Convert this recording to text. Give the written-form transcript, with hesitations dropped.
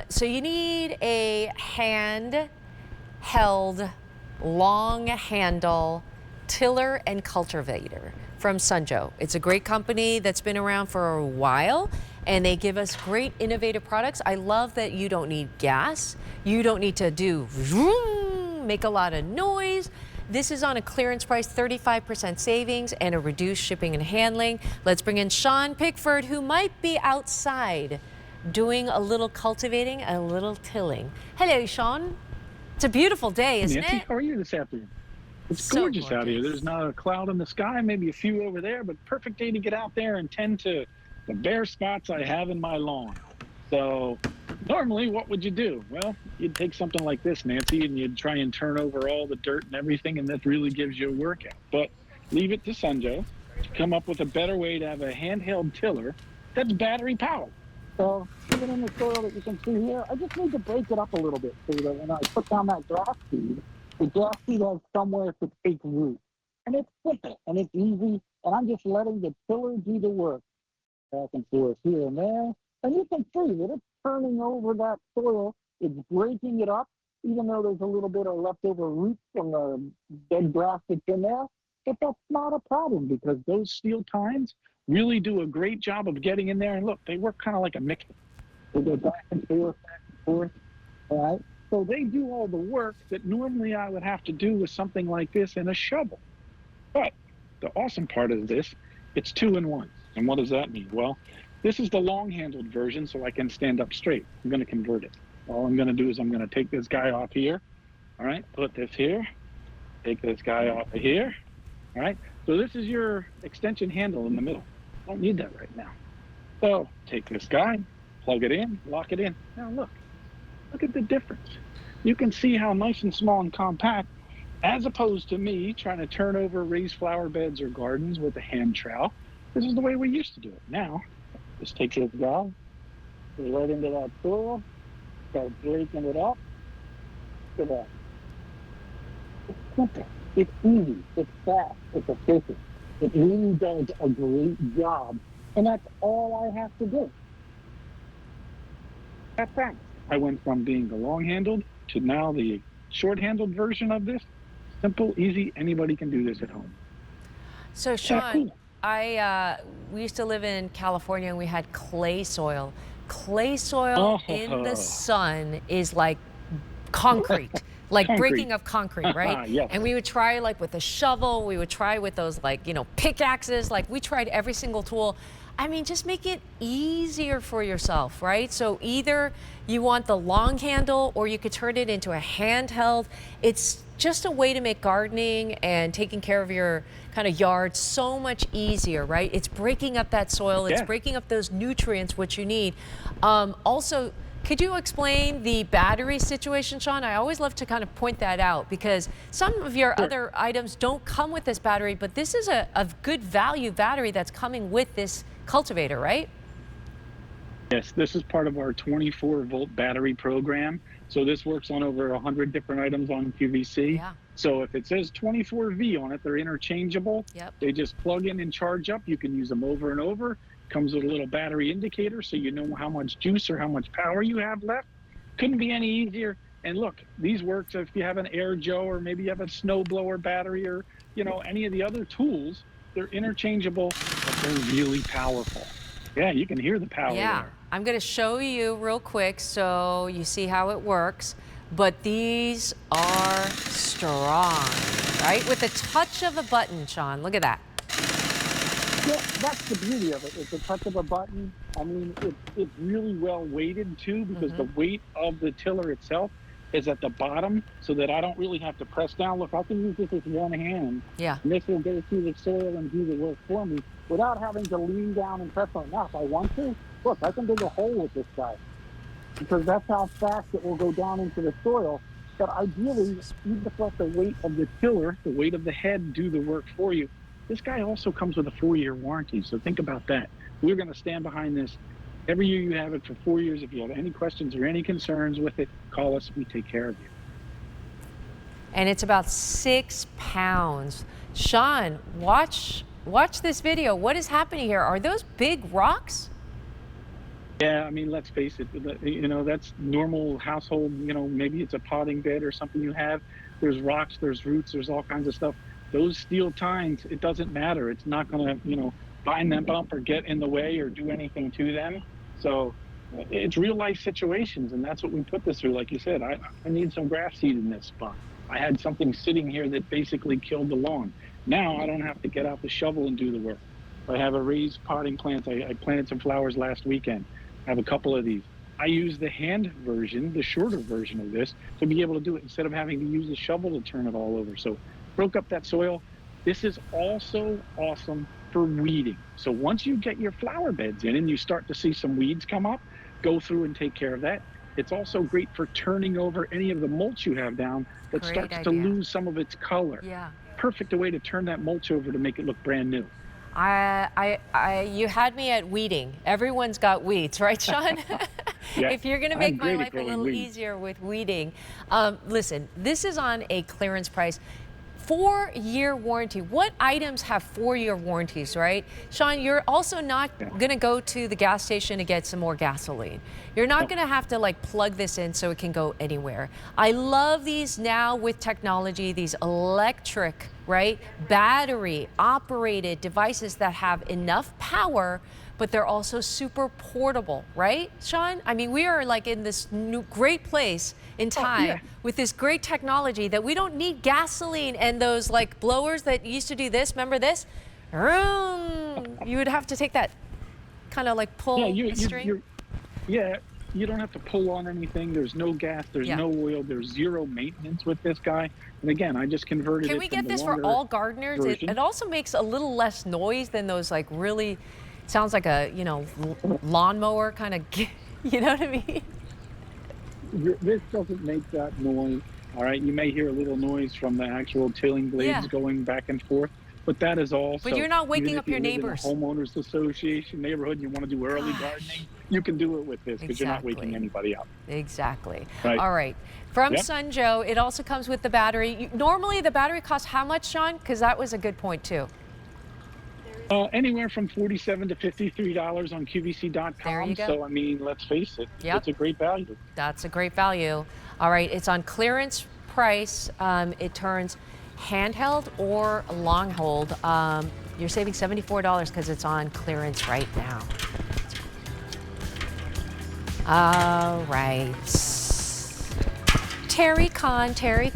so you need a hand-held, long handle tiller and cultivator from Sunjo. It's a great company that's been around for a while, and they give us great innovative products. I love that you don't need gas. You don't need to do vroom, make a lot of noise. This is on a clearance price, 35% savings and a reduced shipping and handling. Let's bring in Sean Pickford, who might be outside doing a little cultivating and a little tilling. Hello, Sean. It's a beautiful day, isn't Nancy, it? how are you this afternoon? It's So gorgeous out here. There's not a cloud in the sky, maybe a few over there, but perfect day to get out there and tend to the bare spots I have in my lawn. So normally, what would you do? Well, you'd take something like this, Nancy, and you'd try and turn over all the dirt and everything, and that really gives you a workout. But leave it to Sunjo to come up with a better way to have a handheld tiller that's battery powered. So even in the soil that you can see here, I just need to break it up a little bit so that when I put down that grass seed, the grass seed has somewhere to take root. And it's simple and it's easy, and I'm just letting the tiller do the work. Back and forth here and there. And you can see that it's turning over that soil, it's breaking it up, even though there's a little bit of leftover roots from the dead grass that's in there. But that's not a problem because those steel tines really do a great job of getting in there. And look, they work kind of like a mixer. They go back and forth, all right? So they do all the work that normally I would have to do with something like this and a shovel. But the awesome part of this, it's 2-in-1. And what does that mean? Well, this is the long-handled version, so I can stand up straight. I'm going to convert it. All I'm going to do is I'm going to take this guy off here, all right? Put this here, take this guy off of here, all right? So this is your extension handle in the middle. I don't need that right now. So take this guy, plug it in, lock it in. Now look at the difference. You can see how nice and small and compact, as opposed to me trying to turn over raised flower beds or gardens with a hand trowel. This is the way we used to do it. Now, just take this guy, go right into that soil, start breaking it up. Look at that. It's simple, it's easy, it's fast, it's efficient. It really does a great job, and that's all I have to do. That's fast. I went from being the long-handled to now the short-handled version of this. Simple, easy, anybody can do this at home. So, Sean, we used to live in California and we had clay soil. Clay soil in the sun is like concrete, like breaking of concrete, right? Yes. And we would try like with a shovel, we would try with those like, pickaxes, like we tried every single tool. I mean, just make it easier for yourself, right? So either you want the long handle or you could turn it into a handheld. It's just a way to make gardening and taking care of your kind of yard so much easier, right? It's breaking up that soil, it's breaking up those nutrients, which you need. Also, could you explain the battery situation, Sean? I always love to kind of point that out because some of your other items don't come with this battery, but this is a good value battery that's coming with this cultivator, right? Yes, this is part of our 24-volt battery program. So this works on over 100 different items on QVC. Yeah. So if it says 24V on it, they're interchangeable. Yep. They just plug in and charge up. You can use them over and over. Comes with a little battery indicator so you know how much juice or how much power you have left. Couldn't be any easier. And look, these work if you have an air Joe or maybe you have a snow blower battery or any of the other tools. They're interchangeable, but they're really powerful. Yeah, you can hear the power there. I'm going to show you real quick so you see how it works. But these are strong, right? With the touch of a button, Sean. Look at that. Yeah, that's the beauty of it. It's a touch of a button. I mean, it's really well weighted too because the weight of the tiller itself is at the bottom so that I don't really have to press down. Look, I can use this with one hand. Yeah. And this will go through the soil and do the work for me without having to lean down and press on it. Now, if I want to, look, I can dig a hole with this guy because that's how fast it will go down into the soil. But ideally, even if let the weight of the tiller, the weight of the head do the work for you. This guy also comes with a 4-year warranty, so think about that. We're going to stand behind this. Every year you have it for 4 years. If you have any questions or any concerns with it, call us. We take care of you. And it's about 6 pounds. Sean, watch this video. What is happening here? Are those big rocks? Yeah, I mean, let's face it, that's normal household, maybe it's a potting bed or something you have. There's rocks, there's roots, there's all kinds of stuff. Those steel tines, it doesn't matter. It's not going to, bind them up or get in the way or do anything to them. So it's real life situations, and that's what we put this through. Like you said, I need some grass seed in this spot. I had something sitting here that basically killed the lawn. Now I don't have to get out the shovel and do the work. I have a raised potting plant. I planted some flowers last weekend. I have a couple of these. I use the hand version, the shorter version of this, to be able to do it instead of having to use the shovel to turn it all over. So broke up that soil. This is also awesome for weeding. So once you get your flower beds in and you start to see some weeds come up, go through and take care of that. It's also great for turning over any of the mulch you have down that Great starts to idea. lose some of its color. Yeah. Perfect way to turn that mulch over to make it look brand new. You had me at weeding. Everyone's got weeds, right, Sean? Yeah, If you're going to I'm make my great at life a growing little weeds. easier with weeding, listen, this is on a clearance price. 4-year warranty. What items have 4-year warranties, right? Sean, you're also not going to go to the gas station to get some more gasoline. You're not going to have to like plug this in so it can go anywhere. I love these now with technology, these electric, right? Battery operated devices that have enough power, but they're also super portable, right, Sean? I mean, we are like in this new great place in time with this great technology that we don't need gasoline and those like blowers that used to do this. Remember this? You would have to take that kind of like pull the string. You don't have to pull on anything. There's no gas, there's no oil, there's zero maintenance with this guy. And again, I just converted it. Can we get this for all gardeners? It also makes a little less noise than those like really, sounds like a, lawnmower kind of, you know what I mean? This doesn't make that noise. All right, you may hear a little noise from the actual tilling blades going back and forth, but that is all. But you're not waking up your neighbors. In a homeowners association neighborhood, you want to do early gardening, you can do it with this because you're not waking anybody up. Exactly. Right. All right. From Sun Joe, it also comes with the battery. Normally the battery costs how much, Sean? Because that was a good point too. Anywhere from $47 to $53 on QVC.com. There you go. So, I mean, let's face it, it's a great value. That's a great value. All right, it's on clearance price. It turns handheld or long hold. You're saving $74 because it's on clearance right now. All right. Terry Kahn.